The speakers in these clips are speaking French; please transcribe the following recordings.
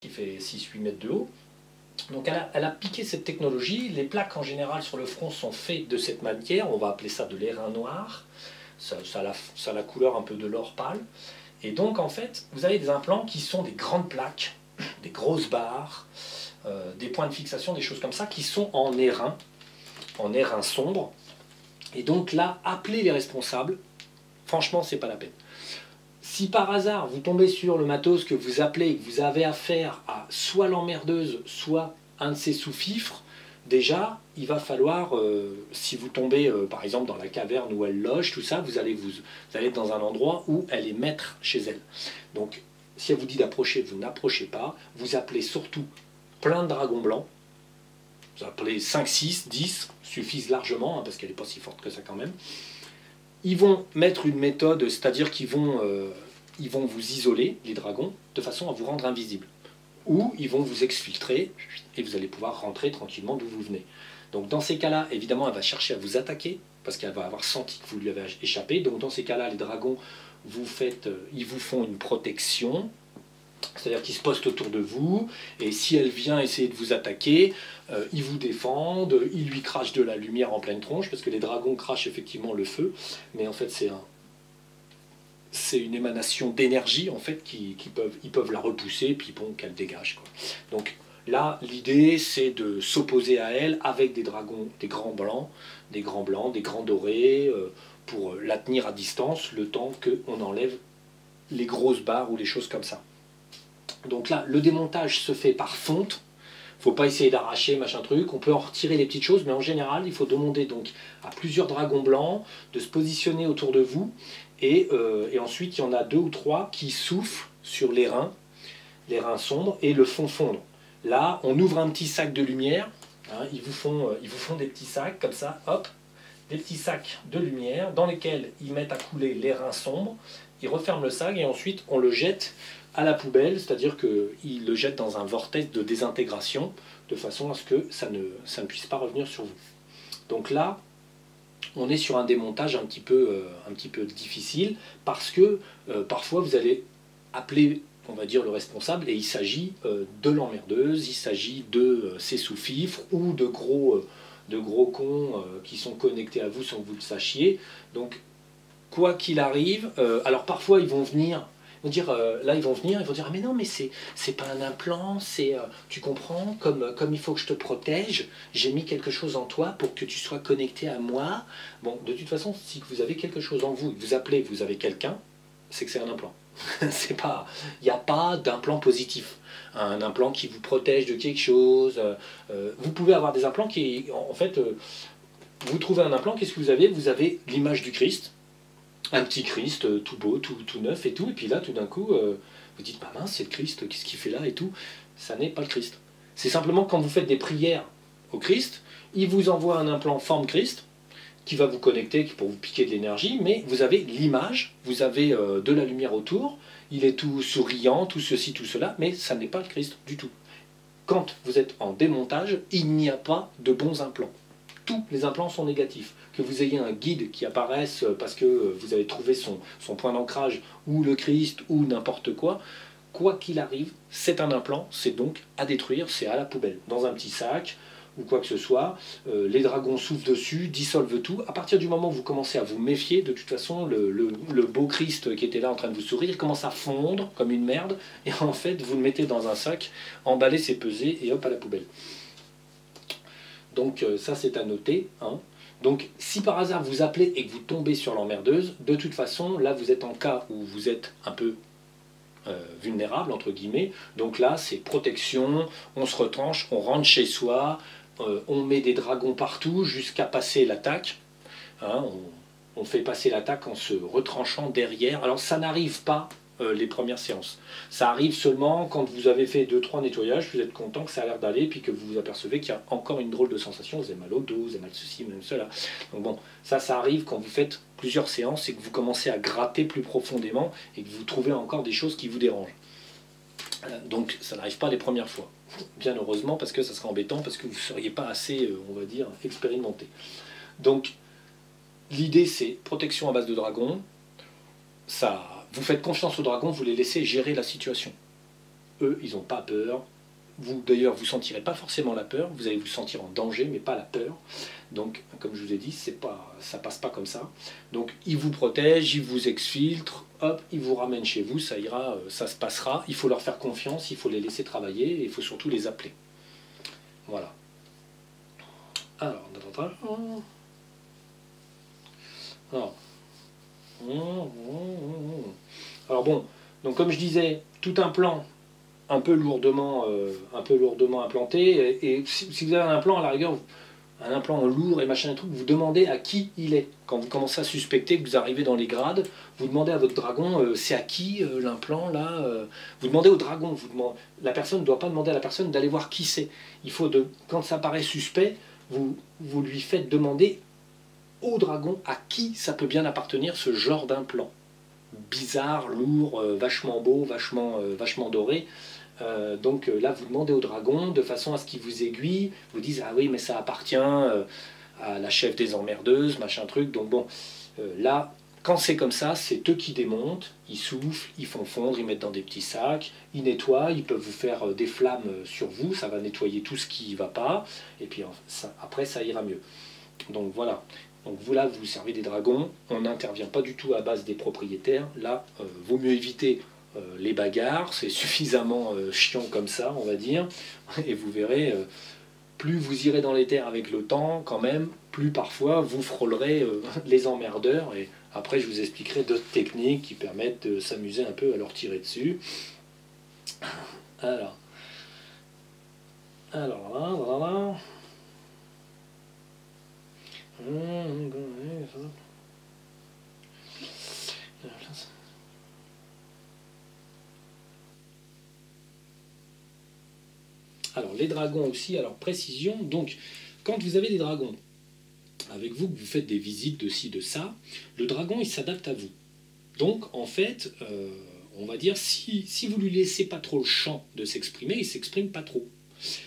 qui fait 6-8 mètres de haut. Donc elle a piqué cette technologie. Les plaques en général sur le front sont faites de cette manière, on va appeler ça de l'airain noir. Ça a la couleur un peu de l'or pâle. Et donc en fait, vous avez des implants qui sont des grandes plaques, des grosses barres, des points de fixation, des choses comme ça, qui sont en airain sombre. Et donc là, appelez les responsables, franchement, c'est pas la peine. Si par hasard vous tombez sur le matos que vous appelez et que vous avez affaire à soit l'emmerdeuse, soit un de ces sous-fifres, déjà, il va falloir, si vous tombez par exemple dans la caverne où elle loge, tout ça, vous allez être dans un endroit où elle est maître chez elle. Donc, si elle vous dit d'approcher, vous n'approchez pas. Vous appelez surtout plein de dragons blancs. Vous appelez 5, 6, 10, suffisent largement, hein, parce qu'elle n'est pas si forte que ça quand même. Ils vont mettre une méthode, c'est-à-dire qu'ils vont vous isoler, les dragons, de façon à vous rendre invisible. Ou ils vont vous exfiltrer et vous allez pouvoir rentrer tranquillement d'où vous venez. Donc dans ces cas-là, évidemment, elle va chercher à vous attaquer, parce qu'elle va avoir senti que vous lui avez échappé. Donc dans ces cas-là, les dragons, ils vous font une protection, c'est-à-dire qu'ils se postent autour de vous, et si elle vient essayer de vous attaquer, ils vous défendent, ils lui crachent de la lumière en pleine tronche, parce que les dragons crachent effectivement le feu, mais en fait c'est une émanation d'énergie en fait ils peuvent la repousser, puis bon, qu'elle dégage, quoi. Donc là, l'idée c'est de s'opposer à elle avec des dragons, des grands blancs, des grands dorés, pour la tenir à distance, le temps qu'on enlève les grosses barres ou les choses comme ça. Donc là, le démontage se fait par fonte. Il ne faut pas essayer d'arracher, machin truc. On peut en retirer les petites choses, mais en général, il faut demander donc à plusieurs dragons blancs de se positionner autour de vous. Et ensuite, il y en a 2 ou 3 qui soufflent sur les reins sombres, et le font fondre. Là, on ouvre un petit sac de lumière. Hein, ils vous font des petits sacs comme ça, hop, des petits sacs de lumière dans lesquels ils mettent à couler les reins sombres. Ils referment le sac et ensuite on le jette à la poubelle, c'est-à-dire qu'ils le jettent dans un vortex de désintégration de façon à ce que ça ne puisse pas revenir sur vous. Donc là, on est sur un démontage un petit peu difficile, parce que parfois vous allez appeler, on va dire, le responsable, et il s'agit de l'emmerdeuse, il s'agit de ses sous-fifres ou de gros cons qui sont connectés à vous sans que vous le sachiez. Donc quoi qu'il arrive, alors parfois ils vont venir, ils vont dire ah mais non, mais c'est pas un implant, tu comprends, comme il faut que je te protège, j'ai mis quelque chose en toi pour que tu sois connecté à moi. Bon, de toute façon, si vous avez quelque chose en vous, vous appelez, vous avez quelqu'un, c'est que c'est un implant. Il n'y a pas d'implant positif, un implant qui vous protège de quelque chose. Vous pouvez avoir des implants qui, en fait, vous trouvez un implant, qu'est-ce que vous avez? Vous avez l'image du Christ, un petit Christ tout beau, tout neuf et tout, et puis là tout d'un coup vous dites bah mince, c'est le Christ, qu'est-ce qu'il fait là et tout. Ça n'est pas le Christ. C'est simplement quand vous faites des prières au Christ, il vous envoie un implant forme Christ qui va vous connecter pour vous piquer de l'énergie, mais vous avez l'image, vous avez de la lumière autour, il est tout souriant, tout ceci, tout cela, mais ça n'est pas le Christ du tout. Quand vous êtes en démontage, il n'y a pas de bons implants. Tous les implants sont négatifs. Que vous ayez un guide qui apparaisse parce que vous avez trouvé son point d'ancrage, ou le Christ, ou n'importe quoi, quoi qu'il arrive, c'est un implant, c'est donc à détruire, c'est à la poubelle, dans un petit sac, ou quoi que ce soit. Les dragons soufflent dessus, dissolvent tout. À partir du moment où vous commencez à vous méfier, de toute façon, le beau Christ qui était là en train de vous sourire, il commence à fondre comme une merde, et en fait, vous le mettez dans un sac, emballez, c'est pesé, et hop, à la poubelle. Donc ça c'est à noter, hein. Donc si par hasard vous appelez et que vous tombez sur l'emmerdeuse, de toute façon là vous êtes en cas où vous êtes un peu vulnérable entre guillemets. Donc là c'est protection, on se retranche, on rentre chez soi, on met des dragons partout jusqu'à passer l'attaque, hein, on fait passer l'attaque en se retranchant derrière. Alors ça n'arrive pas les premières séances. Ça arrive seulement quand vous avez fait 2-3 nettoyages, vous êtes content que ça a l'air d'aller, puis que vous vous apercevez qu'il y a encore une drôle de sensation, vous avez mal au dos, vous avez mal ceci, même cela. Donc bon, ça arrive quand vous faites plusieurs séances et que vous commencez à gratter plus profondément et que vous trouvez encore des choses qui vous dérangent. Donc ça n'arrive pas les premières fois. Bien heureusement, parce que ça serait embêtant, parce que vous ne seriez pas assez, on va dire, expérimenté. Donc l'idée c'est protection à base de dragon. Ça, vous faites confiance aux dragons, vous les laissez gérer la situation. eux, ils n'ont pas peur. Vous, d'ailleurs, vous ne sentirez pas forcément la peur, vous allez vous sentir en danger, mais pas la peur. Donc, comme je vous ai dit, ça passe pas comme ça. Donc, ils vous protègent, ils vous exfiltrent, hop, ils vous ramènent chez vous, ça ira, ça se passera. Il faut leur faire confiance, il faut les laisser travailler, et il faut surtout les appeler. Voilà. Alors, alors bon, donc comme je disais, tout un plan un peu lourdement implanté. Et si vous avez un implant, à la rigueur, un implant lourd et machin et tout, vous demandez à qui il est. Quand vous commencez à suspecter que vous arrivez dans les grades, vous demandez à votre dragon, c'est à qui l'implant là vous demandez au dragon. La personne ne doit pas demander à la personne d'aller voir qui c'est. Il faut quand ça paraît suspect, vous lui faites demander au dragon à qui ça peut bien appartenir ce genre d'implant. Bizarre, lourd, vachement beau, vachement doré. Donc là, vous demandez au dragon de façon à ce qu'il vous aiguille, vous dise ah oui, mais ça appartient à la chef des emmerdeuses, machin truc. Donc bon, là, quand c'est comme ça, c'est eux qui démontent, ils soufflent, ils font fondre, ils mettent dans des petits sacs, ils nettoient, ils peuvent vous faire des flammes sur vous, ça va nettoyer tout ce qui ne va pas, et puis après ça ira mieux. Donc voilà. Donc vous là, vous servez des dragons, on n'intervient pas du tout à base des propriétaires. Là, vaut mieux éviter les bagarres, c'est suffisamment chiant comme ça, on va dire. Et vous verrez, plus vous irez dans les terres avec le temps, quand même, plus parfois vous frôlerez les emmerdeurs. Et après, je vous expliquerai d'autres techniques qui permettent de s'amuser un peu à leur tirer dessus. Alors là. Alors les dragons aussi, alors précision, donc quand vous avez des dragons avec vous, que vous faites des visites de ci, de ça, le dragon il s'adapte à vous. Donc en fait, on va dire, si vous lui laissez pas trop le champ de s'exprimer, il s'exprime pas trop.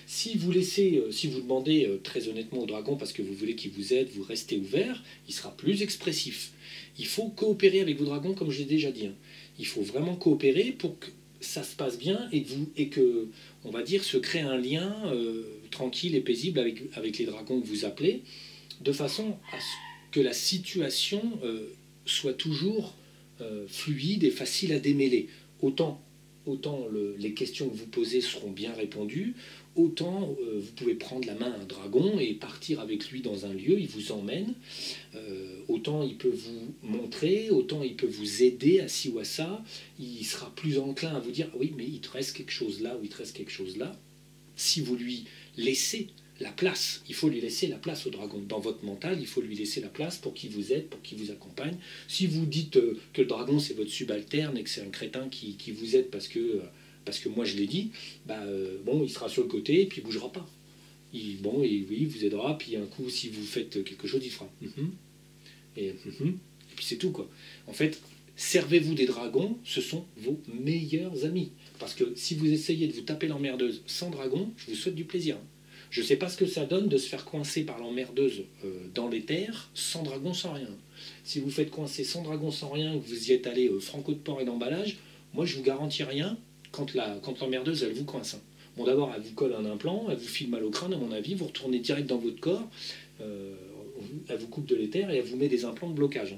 Si vous demandez très honnêtement au dragon parce que vous voulez qu'il vous aide, vous restez ouvert, il sera plus expressif. Il faut coopérer avec vos dragons, comme j'ai déjà dit. Il faut vraiment coopérer pour que ça se passe bien et que, on va dire, se crée un lien tranquille et paisible avec les dragons que vous appelez, de façon à ce que la situation soit toujours fluide et facile à démêler. Autant les questions que vous posez seront bien répondues, autant vous pouvez prendre la main à un dragon et partir avec lui dans un lieu, il vous emmène, autant il peut vous montrer, autant il peut vous aider à ci ou à ça, il sera plus enclin à vous dire oui mais il te reste quelque chose là ou il te reste quelque chose là, si vous lui laissez la place, il faut lui laisser la place au dragon. Dans votre mental, il faut lui laisser la place pour qu'il vous aide, pour qu'il vous accompagne. Si vous dites que le dragon c'est votre subalterne et que c'est un crétin qui vous aide parce que moi je l'ai dit, bon, il sera sur le côté et puis il bougera pas. Il vous aidera, puis un coup, si vous faites quelque chose, il fera et puis c'est tout quoi. En fait, servez-vous des dragons, ce sont vos meilleurs amis. Parce que si vous essayez de vous taper l'emmerdeuse sans dragon, je vous souhaite du plaisir. Je ne sais pas ce que ça donne de se faire coincer par l'emmerdeuse dans les terres, sans dragon, sans rien. Si vous faites coincer sans dragon, sans rien, que vous y êtes allé franco de port et d'emballage, moi je vous garantis rien quand l'emmerdeuse elle vous coince. Bon d'abord elle vous colle un implant, elle vous file mal au crâne à mon avis, vous retournez direct dans votre corps, elle vous coupe de l'éther et elle vous met des implants de blocage.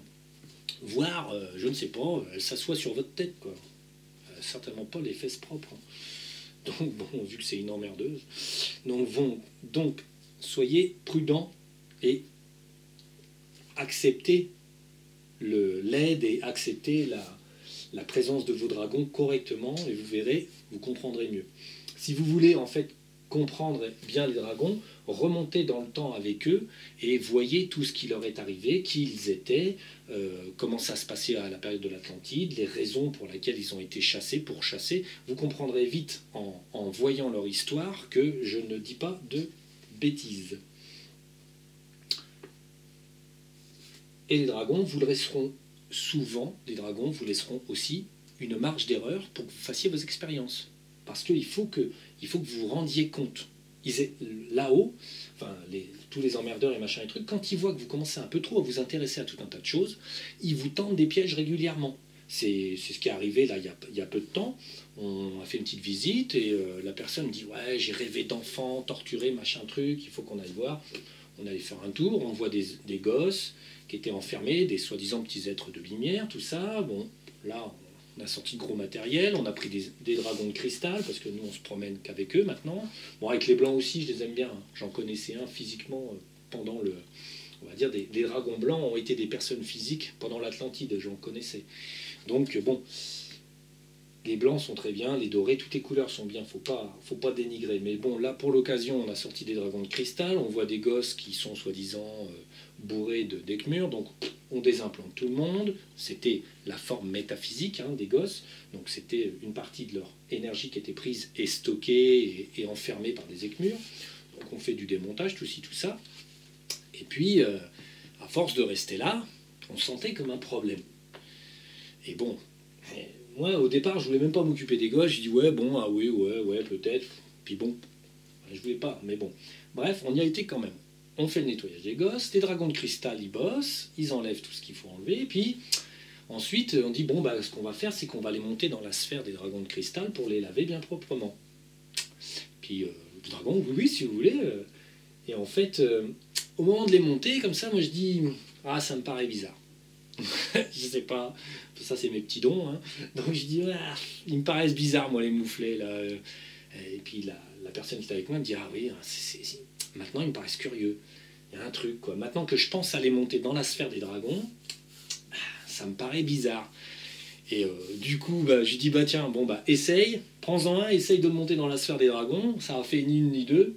Voire, je ne sais pas, elle s'assoit sur votre tête quoi. Certainement pas les fesses propres. Donc bon, vu que c'est une emmerdeuse. Donc soyez prudents et acceptez l'aide et acceptez la présence de vos dragons correctement et vous verrez, vous comprendrez mieux. Si vous voulez en fait comprendre bien les dragons, remontez dans le temps avec eux et voyez tout ce qui leur est arrivé, qui ils étaient, comment ça se passait à la période de l'Atlantide, les raisons pour lesquelles ils ont été pourchassés. Vous comprendrez vite en voyant leur histoire que je ne dis pas de bêtises. Et les dragons vous laisseront souvent, vous laisseront aussi une marge d'erreur pour que vous fassiez vos expériences. Parce qu'il faut que vous vous rendiez compte. Là-haut, tous les emmerdeurs et machin et trucs, quand ils voient que vous commencez un peu trop à vous intéresser à tout un tas de choses, ils vous tendent des pièges régulièrement. C'est ce qui est arrivé là il y a peu de temps. On a fait une petite visite et la personne dit ouais, j'ai rêvé d'enfants torturés, machin truc, il faut qu'on aille voir. On allait faire un tour, on voit des gosses qui étaient enfermés, des soi-disant petits êtres de lumière, tout ça. Bon, là, on a sorti de gros matériel, on a pris des dragons de cristal, parce que nous, on se promène qu'avec eux maintenant. Bon, avec les blancs aussi, je les aime bien. Hein. J'en connaissais un physiquement pendant le... On va dire, des dragons blancs ont été des personnes physiques pendant l'Atlantide, j'en connaissais. Donc, bon, les blancs sont très bien, les dorés, toutes les couleurs sont bien, faut pas dénigrer. Mais bon, là, pour l'occasion, on a sorti des dragons de cristal, on voit des gosses qui sont soi-disant bourrés d'Ekmur, donc on désimplante tout le monde. C'était la forme métaphysique hein, des gosses, donc c'était une partie de leur énergie qui était prise et stockée et enfermée par des Ekmur. Donc on fait du démontage, tout ci, tout ça. Et puis, à force de rester là, on sentait comme un problème. Et bon... Moi, au départ, je voulais même pas m'occuper des gosses. J'ai dit, ouais, bon, ah oui, ouais, peut-être. Puis bon, je voulais pas, mais bon. Bref, on y a été quand même. On fait le nettoyage des gosses, les dragons de cristal, ils bossent, ils enlèvent tout ce qu'il faut enlever. Puis ensuite, on dit, bon, bah, ce qu'on va faire, c'est qu'on va les monter dans la sphère des dragons de cristal pour les laver bien proprement. Puis le dragon, oui, si vous voulez. Et en fait, au moment de les monter, comme ça, moi, je dis, ah, ça me paraît bizarre. Je sais pas, ça c'est mes petits dons, hein. Donc je dis, ah, ils me paraissent bizarres moi les mouflets là. Et puis la personne qui est avec moi me dit, ah oui, maintenant ils me paraissent curieux. Il y a un truc quoi. Maintenant que je pense à les monter dans la sphère des dragons, ça me paraît bizarre. Et du coup, bah, je lui dis, bah tiens, bon bah essaye, prends-en un, essaye de le monter dans la sphère des dragons. Ça a fait ni une ni deux,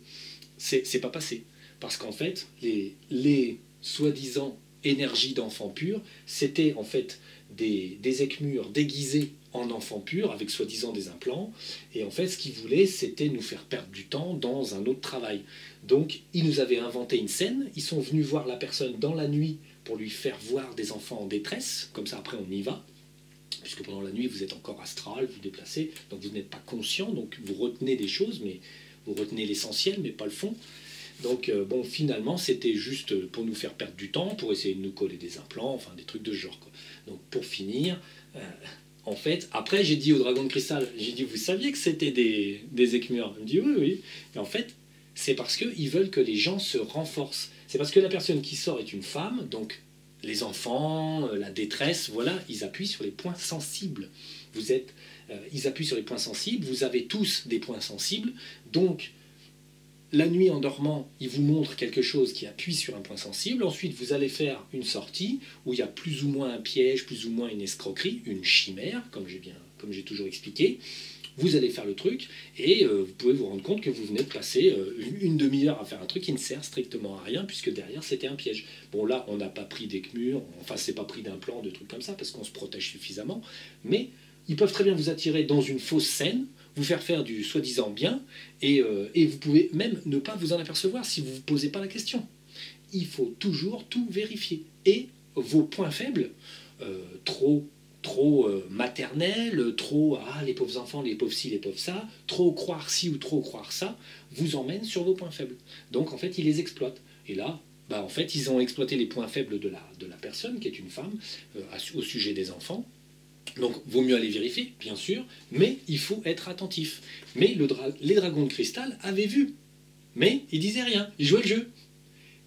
c'est pas passé. Parce qu'en fait, les soi-disant énergie d'enfants purs, c'était en fait des Ekmur déguisés en enfants purs, avec soi-disant des implants, et en fait ce qu'ils voulaient c'était nous faire perdre du temps dans un autre travail. Donc ils nous avaient inventé une scène, ils sont venus voir la personne dans la nuit pour lui faire voir des enfants en détresse, comme ça après on y va, puisque pendant la nuit vous êtes encore astral, vous déplacez, donc vous n'êtes pas conscient, donc vous retenez des choses, mais vous retenez l'essentiel, mais pas le fond. Donc bon, finalement, c'était juste pour nous faire perdre du temps, pour essayer de nous coller des implants, enfin des trucs de ce genre, quoi. Donc pour finir, en fait, après j'ai dit au dragon de cristal, j'ai dit, vous saviez que c'était des Ekmur? Il me dit, oui, oui. Et en fait, c'est parce qu'ils veulent que les gens se renforcent. C'est parce que la personne qui sort est une femme, donc les enfants, la détresse, voilà, ils appuient sur les points sensibles. Ils appuient sur les points sensibles, vous avez tous des points sensibles, donc... La nuit en dormant, il vous montre quelque chose qui appuie sur un point sensible. Ensuite, vous allez faire une sortie où il y a plus ou moins un piège, plus ou moins une escroquerie, une chimère, comme j'ai toujours expliqué. Vous allez faire le truc et vous pouvez vous rendre compte que vous venez de passer une demi-heure à faire un truc qui ne sert strictement à rien puisque derrière c'était un piège. Bon là, on n'a pas pris d'Ekmur, enfin c'est pas pris d'implant, de trucs comme ça parce qu'on se protège suffisamment, mais ils peuvent très bien vous attirer dans une fausse scène, vous faire du soi-disant bien, et vous pouvez même ne pas vous en apercevoir si vous ne vous posez pas la question. Il faut toujours tout vérifier. Et vos points faibles, trop maternels, trop les pauvres enfants, les pauvres ci, les pauvres ça, trop croire ci ou trop croire ça, vous emmènent sur vos points faibles. Donc en fait, ils les exploitent. Et là, bah, en fait, ils ont exploité les points faibles de la personne, qui est une femme, au sujet des enfants. Donc, vaut mieux aller vérifier, bien sûr, mais il faut être attentif. Mais les dragons de cristal avaient vu, mais ils disaient rien, ils jouaient le jeu.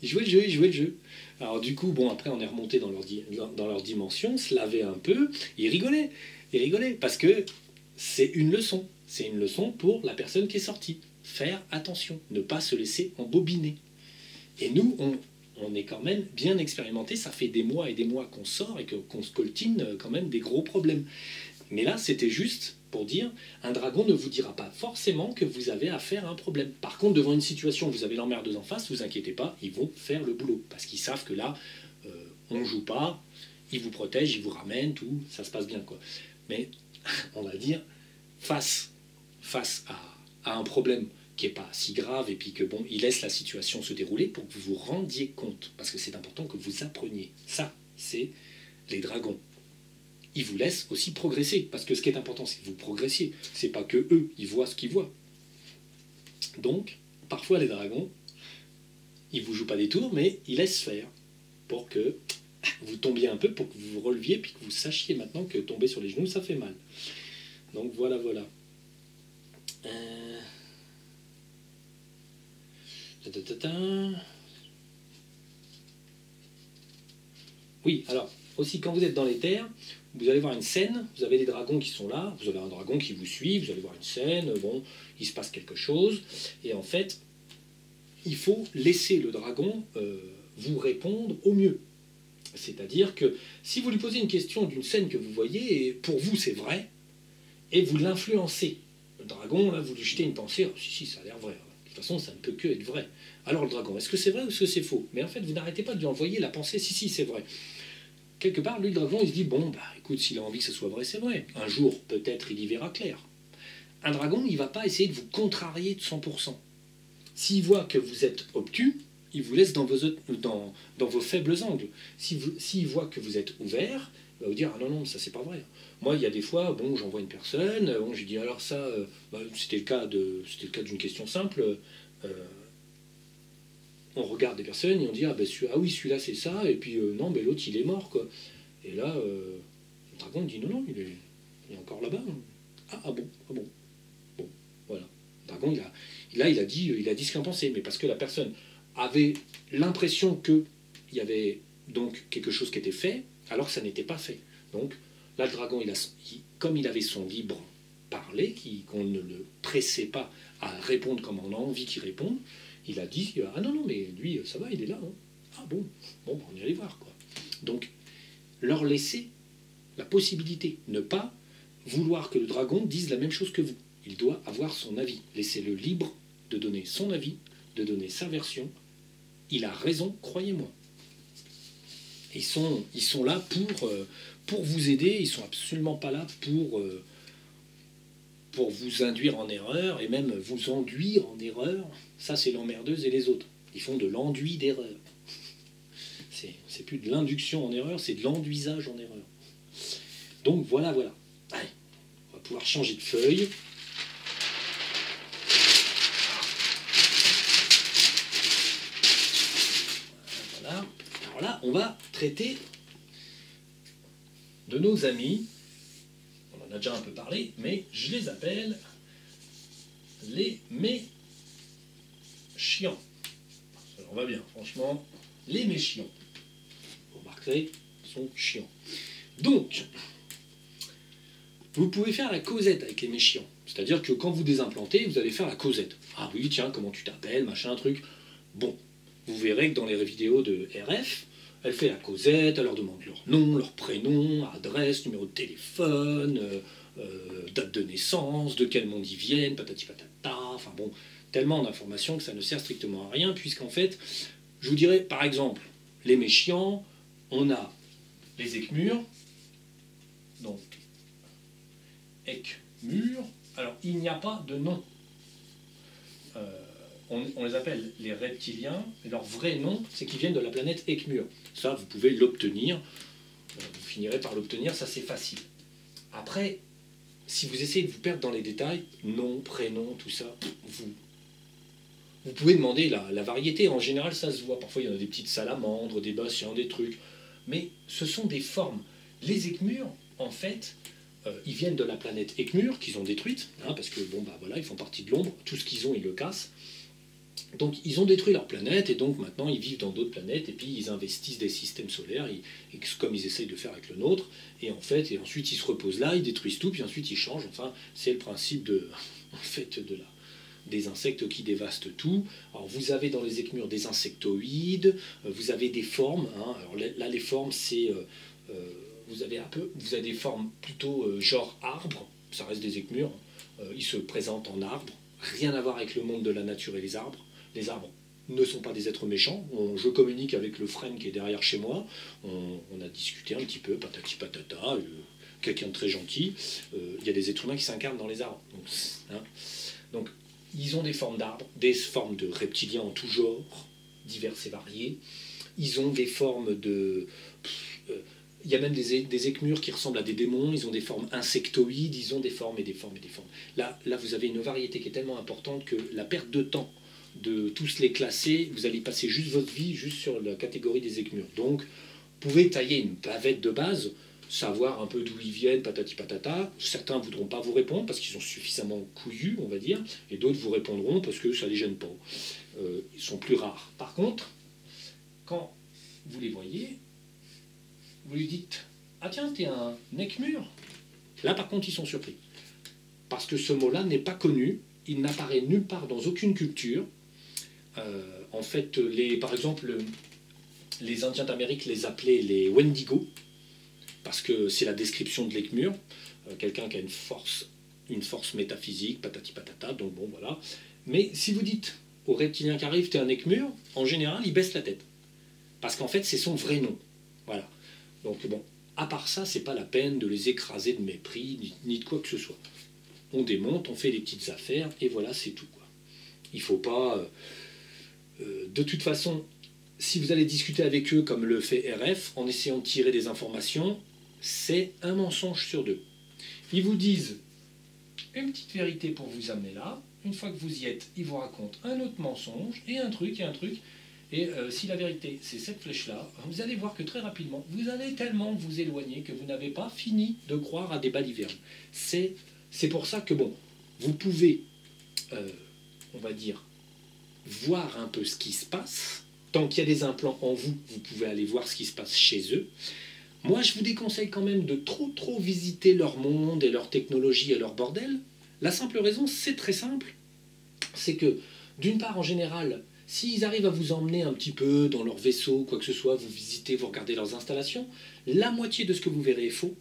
Ils jouaient le jeu. Alors du coup, bon, après on est remonté dans leur dimension, se laver un peu, ils rigolaient, parce que c'est une leçon. C'est une leçon pour la personne qui est sortie. Faire attention, ne pas se laisser embobiner. Et nous, on est quand même bien expérimenté, ça fait des mois et des mois qu'on sort et qu'on se coltine quand même des gros problèmes. Mais là, c'était juste pour dire, un dragon ne vous dira pas forcément que vous avez affaire à un problème. Par contre, devant une situation où vous avez l'emmerdeuse en face, vous inquiétez pas, ils vont faire le boulot. Parce qu'ils savent que là, on ne joue pas, ils vous protègent, ils vous ramènent, tout, ça se passe bien, quoi. Mais, on va dire, face à un problème qui n'est pas si grave, et puis que bon, il laisse la situation se dérouler pour que vous vous rendiez compte. Parce que c'est important que vous appreniez. Ça, c'est les dragons. Ils vous laissent aussi progresser. Parce que ce qui est important, c'est que vous progressiez. C'est pas que eux, ils voient ce qu'ils voient. Donc, parfois les dragons, ils vous jouent pas des tours, mais ils laissent faire. Pour que vous tombiez un peu pour que vous vous releviez, puis que vous sachiez maintenant que tomber sur les genoux, ça fait mal. Donc voilà, voilà. Oui, alors, aussi, quand vous êtes dans les terres, vous allez voir une scène, vous avez les dragons qui sont là, vous avez un dragon qui vous suit, vous allez voir une scène, bon, il se passe quelque chose, et en fait, il faut laisser le dragon vous répondre au mieux. C'est-à-dire que si vous lui posez une question d'une scène que vous voyez, et pour vous c'est vrai, et vous l'influencez, le dragon, là, vous lui jetez une pensée, oh, si, ça a l'air vrai, de toute façon ça ne peut que être vrai. Alors le dragon, est-ce que c'est vrai ou est-ce que c'est faux? Mais en fait, vous n'arrêtez pas de lui envoyer la pensée, si, c'est vrai. Quelque part, lui, le dragon, il se dit, bon, bah écoute, s'il a envie que ce soit vrai, c'est vrai. Un jour, peut-être, il y verra clair. Un dragon, il ne va pas essayer de vous contrarier de 100%. S'il voit que vous êtes obtus, il vous laisse dans vos faibles angles. S'il voit que vous êtes ouvert, il va vous dire, ah non, ça c'est pas vrai. Moi, il y a des fois, bon, j'envoie une personne, bon, je lui dis, alors ça, c'était le cas d'une question simple, on regarde des personnes et on dit, ah, ben, ah oui, celui-là c'est ça, et puis non, mais l'autre il est mort, quoi. Et là, le dragon dit, non, il est encore là-bas. Ah bon, bon, voilà. Le dragon, il a dit ce qu'il en pensait, mais parce que la personne avait l'impression qu'il y avait donc quelque chose qui était fait, alors que ça n'était pas fait. Donc là, le dragon, comme il avait son libre parler, qu'on ne le pressait pas à répondre comme on a envie qu'il réponde, il a dit, ah non, mais lui, ça va, il est là. Hein. Ah bon, on y allait voir, quoi. Donc, leur laisser la possibilité, ne pas vouloir que le dragon dise la même chose que vous. Il doit avoir son avis. Laissez-le libre de donner son avis, de donner sa version. Il a raison, croyez-moi. Ils sont là pour vous aider, ils ne sont absolument pas là pour vous induire en erreur, et même vous enduire en erreur. Ça, c'est l'emmerdeuse et les autres. Ils font de l'enduit d'erreur. C'est plus de l'induction en erreur, c'est de l'enduisage en erreur. Donc voilà. Allez, on va pouvoir changer de feuille. Voilà. Alors là, on va traiter de nos amis. On en a déjà un peu parlé, mais je les appelle les méchiants. On va bien, franchement, les méchiants. Vous remarquerez, ils sont chiants. Donc, vous pouvez faire la causette avec les méchiants. C'est-à-dire que quand vous désimplantez, vous allez faire la causette. Ah oui, tiens, comment tu t'appelles, machin, truc. Bon, vous verrez que dans les vidéos de RF, elle fait la causette, elle leur demande leur nom, leur prénom, adresse, numéro de téléphone, date de naissance, de quel monde ils viennent, patati patata, enfin bon, tellement d'informations que ça ne sert strictement à rien, puisqu'en fait, je vous dirais, par exemple, les méchiants, on a les écmurs, donc écmurs, alors il n'y a pas de nom. On les appelle les reptiliens, et leur vrai nom, c'est qu'ils viennent de la planète Écmur. Ça, vous pouvez l'obtenir, vous finirez par l'obtenir, ça c'est facile. Après, si vous essayez de vous perdre dans les détails, nom, prénom, tout ça, vous pouvez demander la variété. En général, ça se voit. Parfois, il y en a des petites salamandres, des bassiens, des trucs. Mais ce sont des formes. Les écmurs, en fait, ils viennent de la planète Écmur, qu'ils ont détruite, hein, parce que, bon, bah voilà, ils font partie de l'ombre. Tout ce qu'ils ont, ils le cassent. Donc ils ont détruit leur planète et donc maintenant ils vivent dans d'autres planètes et puis ils investissent des systèmes solaires comme ils essayent de faire avec le nôtre et ensuite ils se reposent là, ils détruisent tout puis ensuite ils changent. Enfin c'est le principe des insectes qui dévastent tout. Alors vous avez dans les écmurs des insectoïdes, vous avez des formes. Hein. Alors là les formes c'est vous avez des formes plutôt genre arbre, ça reste des écmurs. Ils se présentent en arbre. Rien à voir avec le monde de la nature et les arbres. Les arbres ne sont pas des êtres méchants. Je communique avec le frêne qui est derrière chez moi. On a discuté un petit peu, patati patata, quelqu'un de très gentil. Il y a des êtres humains qui s'incarnent dans les arbres. Donc, ils ont des formes d'arbres, des formes de reptiliens en tout genre, divers et variés. Ils ont des formes de... il y a même des écmurs qui ressemblent à des démons, ils ont des formes insectoïdes, ils ont des formes et des formes et des formes. Là, vous avez une variété qui est tellement importante que la perte de temps de tous les classer, vous allez passer juste votre vie juste sur la catégorie des écmurs. Donc, Vous pouvez tailler une bavette de base, savoir un peu d'où ils viennent, patati patata. Certains ne voudront pas vous répondre parce qu'ils sont suffisamment couillus, on va dire, et d'autres vous répondront parce que ça ne les gêne pas. Ils sont plus rares. Par contre, quand vous les voyez, vous lui dites « Ah tiens, t'es un nec-mur ». Là, par contre, ils sont surpris. Parce que ce mot-là n'est pas connu, il n'apparaît nulle part dans aucune culture. En fait, par exemple, les Indiens d'Amérique les appelaient les Wendigo, parce que c'est la description de l'Ecmur, quelqu'un qui a une force métaphysique, patati patata, donc bon, voilà. Mais si vous dites au reptilien qui arrive, t'es un Ecmur, en général, il baisse la tête. Parce qu'en fait, c'est son vrai nom. Voilà. Donc bon, à part ça, c'est pas la peine de les écraser de mépris, ni de quoi que ce soit. On démonte, on fait des petites affaires, et voilà, c'est tout, quoi. Il faut pas... de toute façon, si vous allez discuter avec eux comme le fait RF, en essayant de tirer des informations, c'est un mensonge sur deux. Ils vous disent une petite vérité pour vous amener là. Une fois que vous y êtes, ils vous racontent un autre mensonge, et un truc, et un truc. Et si la vérité, c'est cette flèche-là, vous allez voir que très rapidement, vous allez tellement vous éloigner que vous n'avez pas fini de croire à des balivernes. C'est pour ça que, bon, vous pouvez, on va dire, voir un peu ce qui se passe. Tant qu'il y a des implants en vous, vous pouvez aller voir ce qui se passe chez eux. Moi, je vous déconseille quand même de trop visiter leur monde et leur technologie et leur bordel. La simple raison, c'est très simple. C'est que, d'une part, en général, s'ils arrivent à vous emmener un petit peu dans leur vaisseau, quoi que ce soit, vous visitez, vous regardez leurs installations, la moitié de ce que vous verrez est faux.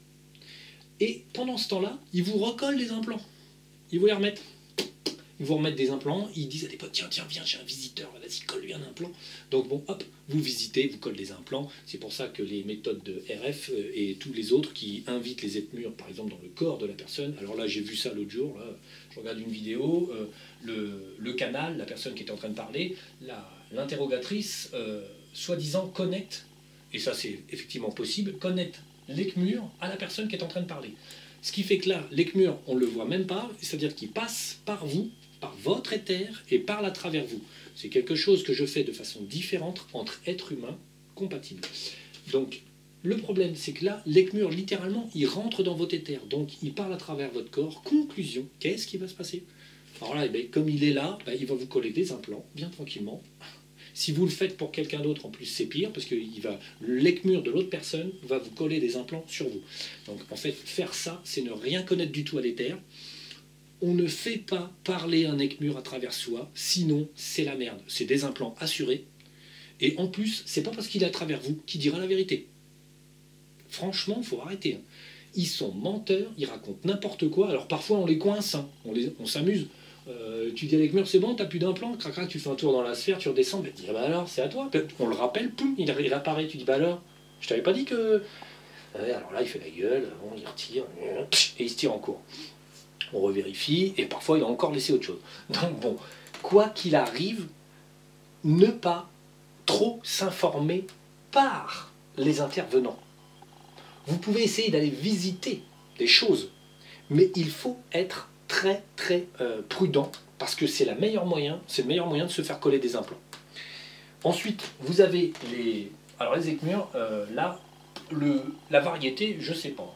Et pendant ce temps-là, ils vous recollent des implants. Ils vous les remettent. Ils vous remettent des implants, ils disent à des potes, tiens, viens, j'ai un visiteur, vas-y, colle-lui un implant. Donc bon, hop, vous visitez, vous collez des implants. C'est pour ça que les méthodes de RF et tous les autres qui invitent les ethmures, par exemple, dans le corps de la personne. Alors là, j'ai vu ça l'autre jour, là, je regarde une vidéo, le canal, la personne qui était en train de parler, l'interrogatrice, soi-disant, connecte, et ça c'est effectivement possible, connecte l'ecmure à la personne qui est en train de parler. Ce qui fait que là, l'ecmure, on ne le voit même pas, c'est-à-dire qu'il passe par vous, par votre éther et parle à travers vous. C'est quelque chose que je fais de façon différente entre êtres humains compatibles. Donc, le problème, c'est que là, l'ecmure, littéralement, il rentre dans votre éther. Donc, il parle à travers votre corps. Conclusion, qu'est-ce qui va se passer? Alors là, eh bien, comme il est là, il va vous coller des implants, bien tranquillement. Si vous le faites pour quelqu'un d'autre, en plus, c'est pire, parce que l'ecmure de l'autre personne va vous coller des implants sur vous. Donc, en fait, faire ça, c'est ne rien connaître du tout à l'éther. On ne fait pas parler un ecmure à travers soi, sinon, c'est la merde. C'est des implants assurés. Et en plus, c'est pas parce qu'il est à travers vous qu'il dira la vérité. Franchement, il faut arrêter. Ils sont menteurs, ils racontent n'importe quoi. Alors, parfois, on les coince, hein. On s'amuse. Tu dis à l'ecmure, c'est bon, t'as plus d'implant, crac, tu fais un tour dans la sphère, tu redescends, tu dis, ah bah alors, c'est à toi. On le rappelle, poum, il apparaît, tu dis, bah alors, je t'avais pas dit que... Ouais, alors là, il fait la gueule, bon, il retire, et il se tire en cours. On revérifie, et parfois, il a encore laissé autre chose. Donc bon, quoi qu'il arrive, ne pas trop s'informer par les intervenants. Vous pouvez essayer d'aller visiter des choses, mais il faut être très prudent, parce que c'est le meilleur moyen de se faire coller des implants. Ensuite, vous avez les... Alors les ecmures, là, la variété, je sais pas.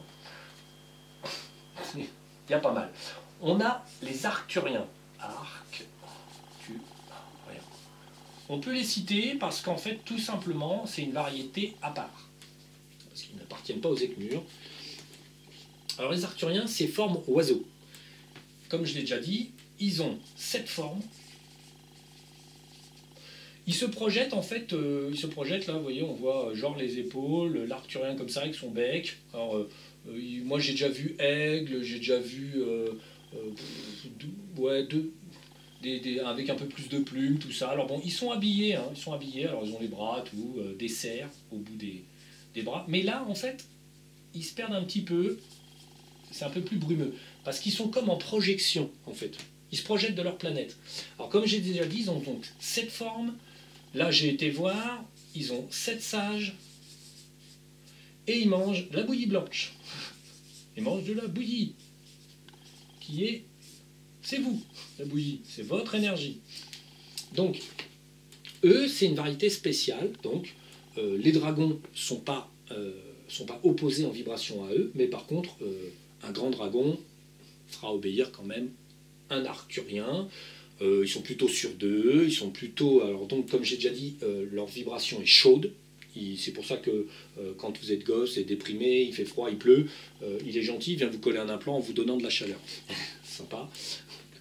Il y a pas mal. On a les arcturiens. On peut les citer parce qu'en fait, tout simplement, c'est une variété à part. Parce qu'ils n'appartiennent pas aux ecmures. Alors les arcturiens, c'est forme oiseau. Comme je l'ai déjà dit, ils ont 7 formes. Ils se projettent en fait, là, vous voyez, on voit genre les épaules, l'arcturien comme ça avec son bec. Alors, moi j'ai déjà vu aigle, j'ai déjà vu avec un peu plus de plumes, tout ça. Alors bon, ils sont habillés, hein, alors ils ont les bras, tout, des cerfs au bout des bras. Mais là, en fait, ils se perdent un petit peu, c'est un peu plus brumeux. Parce qu'ils sont comme en projection, en fait. Ils se projettent de leur planète. Alors, comme j'ai déjà dit, ils ont donc 7 formes. Là, j'ai été voir, ils ont 7 sages. Et ils mangent de la bouillie blanche. Ils mangent de la bouillie. Qui est... C'est vous, la bouillie. C'est votre énergie. Donc, eux, c'est une variété spéciale. Donc, les dragons ne sont pas sont pas opposés en vibration à eux, mais par contre, un grand dragon fera obéir quand même un arcturien. Ils sont plutôt sûrs d'eux, ils sont plutôt... Alors donc, comme j'ai déjà dit, leur vibration est chaude. C'est pour ça que quand vous êtes gosse et déprimé, il fait froid, il pleut, il est gentil, il vient vous coller un implant en vous donnant de la chaleur. Sympa.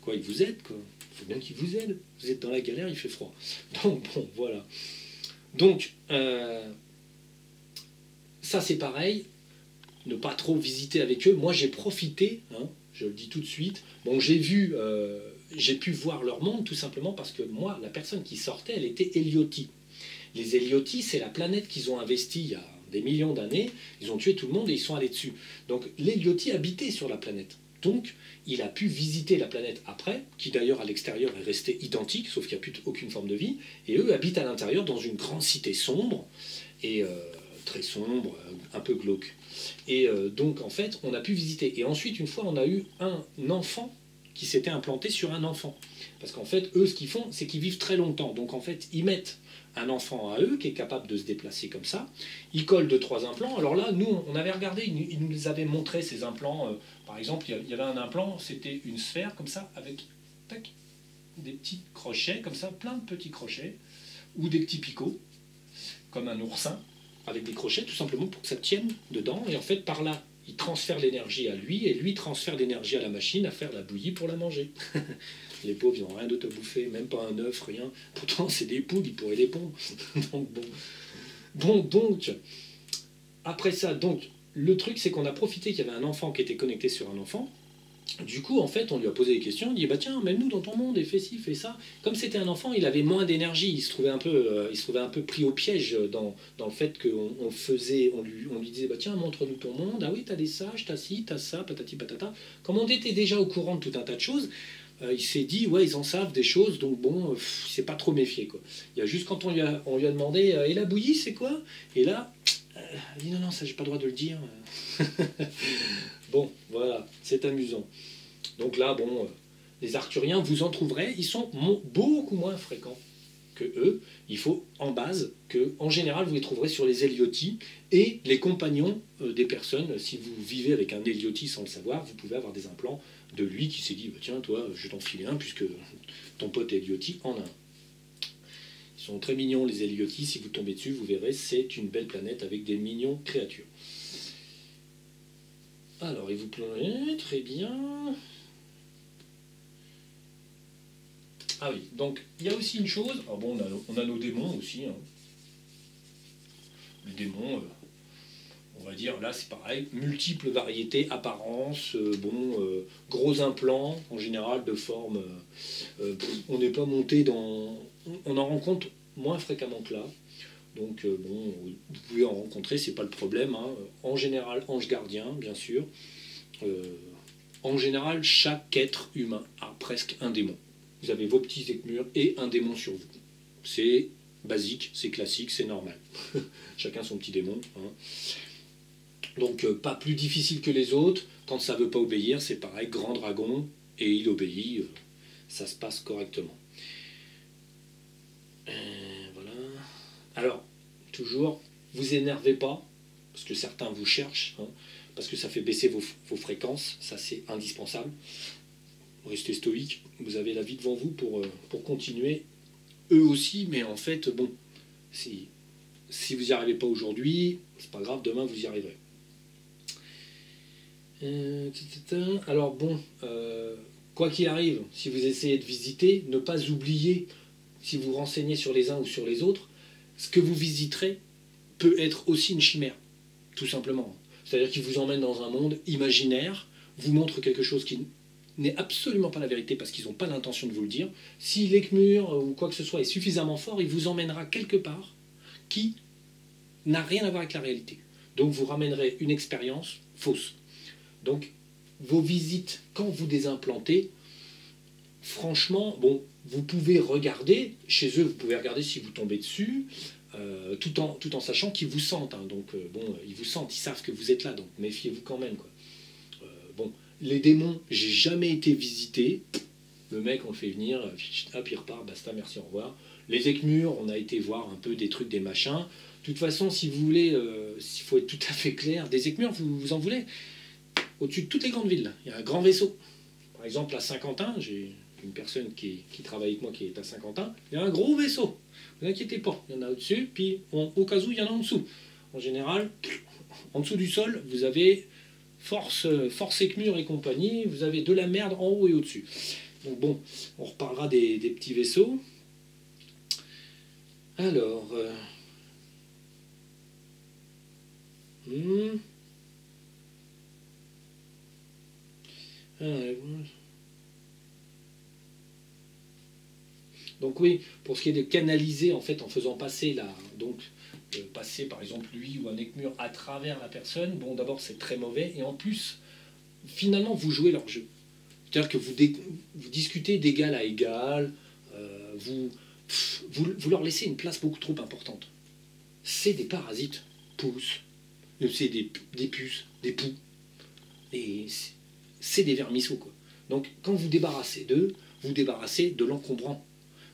Quoi, il vous aide, quoi. Il faut bien qu'il vous aide. Vous êtes dans la galère, il fait froid. Donc bon, voilà. Donc, ça c'est pareil, ne pas trop visiter avec eux. Moi j'ai profité, hein, je le dis tout de suite. Bon, j'ai pu voir leur monde tout simplement parce que moi, la personne qui sortait, elle était Elioti. Les Elioti, c'est la planète qu'ils ont investie il y a des millions d'années. Ils ont tué tout le monde et ils sont allés dessus. Donc l'Elioti habitait sur la planète. Donc il a pu visiter la planète après, qui d'ailleurs à l'extérieur est restée identique, sauf qu'il n'y a plus aucune forme de vie. Et eux habitent à l'intérieur dans une grande cité sombre, et très sombre, un peu glauque. Et donc en fait, on a pu visiter. Et ensuite, une fois, on a eu un enfant qui s'était implanté sur un enfant. Parce qu'en fait, eux, ce qu'ils font, c'est qu'ils vivent très longtemps. Donc en fait, ils mettent un enfant à eux qui est capable de se déplacer comme ça. Ils collent 2-3 implants. Alors là, nous, on avait regardé, ils nous avaient montré ces implants. Par exemple, il y avait un implant, c'était une sphère comme ça, avec tac, des petits crochets, comme ça, plein de petits crochets, ou des petits picots, comme un oursin, avec des crochets, tout simplement pour que ça tienne dedans. Et en fait, par là, il transfère l'énergie à lui, et lui transfère l'énergie à la machine à faire la bouillie pour la manger. Les pauvres, ils n'ont rien d'autre à bouffer, même pas un œuf, rien. Pourtant, c'est des poules, ils pourraient les pondre. Donc, bon. Donc, après ça, donc, le truc, c'est qu'on a profité qu'il y avait un enfant qui était connecté sur un enfant. Du coup, en fait, on lui a posé des questions. On dit, bah tiens, mets-nous dans ton monde et fais ci, fais ça. Comme c'était un enfant, il avait moins d'énergie. Il se trouvait un peu pris au piège dans le fait on lui disait, bah tiens, montre-nous ton monde. Ah oui, t'as des sages, t'as ci, t'as ça, patati patata. Comme on était déjà au courant de tout un tas de choses, il s'est dit, ouais, ils en savent des choses, donc bon, il s'est pas trop méfié, quoi. Il y a juste quand on lui a demandé, et la bouillie, c'est quoi? Et là, il dit, non, ça, j'ai pas le droit de le dire. Bon, voilà, c'est amusant. Donc là, bon, les Arthuriens, vous en trouverez, ils sont beaucoup moins fréquents que eux. Il faut, en base, que, en général, vous les trouverez sur les Elioti et les compagnons des personnes. Si vous vivez avec un Elioti sans le savoir, vous pouvez avoir des implants de lui qui s'est dit, bah, tiens, toi, je vais t'en filer un, puisque ton pote Elioti en a un. Ils sont très mignons, les Elioti. Si vous tombez dessus, vous verrez, c'est une belle planète avec des mignons créatures. Alors, il vous plaît, très bien. Ah oui, donc il y a aussi une chose. Ah bon, on a nos démons aussi. Hein. Les démons, on va dire, là c'est pareil, multiples variétés, apparences, gros implants, en général de forme. On n'est pas monté dans. On en rencontre moins fréquemment que là. Donc bon, vous pouvez en rencontrer, c'est pas le problème. Hein. En général, ange gardien, bien sûr. En général, chaque être humain a presque un démon. Vous avez vos petits écmures et un démon sur vous. C'est basique, c'est classique, c'est normal. Chacun son petit démon. Hein. Donc pas plus difficile que les autres. Quand ça ne veut pas obéir, c'est pareil, grand dragon, et il obéit, ça se passe correctement. Voilà. Alors, toujours, vous énervez pas, parce que certains vous cherchent, hein, parce que ça fait baisser vos fréquences, ça c'est indispensable. Restez stoïque, vous avez la vie devant vous pour continuer, eux aussi, mais en fait, bon, si vous n'y arrivez pas aujourd'hui, c'est pas grave, demain vous y arriverez. Alors bon, quoi qu'il arrive, si vous essayez de visiter, ne pas oublier, si vous renseignez sur les uns ou sur les autres, ce que vous visiterez peut être aussi une chimère, tout simplement. C'est-à-dire qu'il vous emmène dans un monde imaginaire, vous montre quelque chose qui n'est absolument pas la vérité parce qu'ils n'ont pas l'intention de vous le dire. Si l'écmure ou quoi que ce soit est suffisamment fort, il vous emmènera quelque part qui n'a rien à voir avec la réalité. Donc vous ramènerez une expérience fausse. Donc vos visites, quand vous désimplantez, franchement, bon, vous pouvez regarder, chez eux, vous pouvez regarder si vous tombez dessus, tout en sachant qu'ils vous sentent. Hein. Donc bon, ils vous sentent, ils savent que vous êtes là, donc méfiez-vous quand même, quoi. Bon, les démons, j'ai jamais été visité. Le mec, on le fait venir, hop, il repart, basta, merci, au revoir. Les écmures, on a été voir un peu des trucs, des machins. De toute façon, si vous voulez, s'il faut être tout à fait clair, des écmures, vous en voulez au-dessus de toutes les grandes villes. Là. Il y a un grand vaisseau. Par exemple, à Saint-Quentin, j'ai une personne qui travaille avec moi qui est à Saint-Quentin, il y a un gros vaisseau. Ne vous inquiétez pas, il y en a au-dessus, puis au cas où, il y en a en dessous. En général, en dessous du sol, vous avez force écmure et compagnie, vous avez de la merde en haut et au-dessus. Donc bon, on reparlera des petits vaisseaux. Alors... Donc oui, pour ce qui est de canaliser, en fait, en faisant passer passer par exemple lui ou un écmure à travers la personne, bon d'abord c'est très mauvais, et en plus, finalement vous jouez leur jeu. C'est-à-dire que vous discutez d'égal à égal, vous leur laissez une place beaucoup trop importante. C'est des parasites, pousses, c'est des puces, des poux, et c'est des vermisseaux, quoi. Donc quand vous débarrassez d'eux, vous débarrassez de l'encombrant.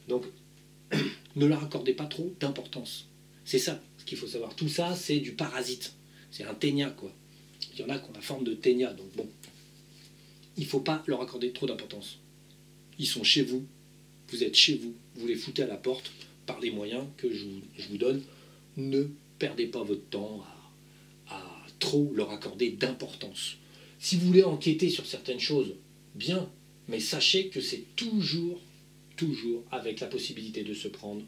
Donc ne leur accordez pas trop d'importance. C'est ça ce qu'il faut savoir. Tout ça, c'est du parasite. C'est un ténia, quoi. Il y en a qui ont la forme de ténia, donc bon. Il ne faut pas leur accorder trop d'importance. Ils sont chez vous, vous êtes chez vous, vous les foutez à la porte par les moyens que je vous donne. Ne perdez pas votre temps à trop leur accorder d'importance. Si vous voulez enquêter sur certaines choses, bien, mais sachez que c'est toujours avec la possibilité de se prendre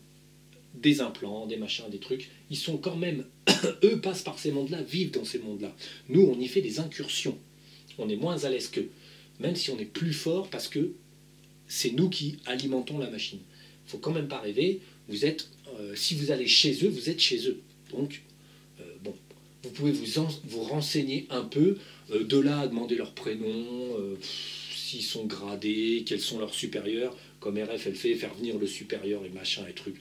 des implants, des machins, des trucs. Ils sont quand même, eux passent par ces mondes-là, vivent dans ces mondes-là. Nous, on y fait des incursions. On est moins à l'aise qu'eux, même si on est plus fort parce que c'est nous qui alimentons la machine. Il ne faut quand même pas rêver. Vous êtes, si vous allez chez eux, vous êtes chez eux. Donc, bon, vous pouvez vous renseigner un peu. De là à demander leur prénom, s'ils sont gradés, quels sont leurs supérieurs. Comme RF, elle fait faire venir le supérieur et machin et trucs.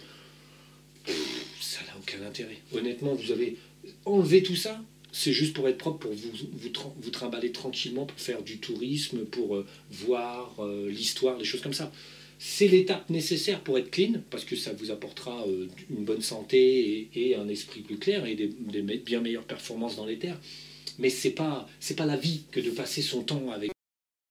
Ça n'a aucun intérêt. Honnêtement, vous avez enlevé tout ça. C'est juste pour être propre, pour vous trimballer tranquillement, pour faire du tourisme, pour voir l'histoire, des choses comme ça. C'est l'étape nécessaire pour être clean, parce que ça vous apportera une bonne santé et un esprit plus clair et des bien meilleures performances dans les terres. Mais c'est pas la vie que de passer son temps avec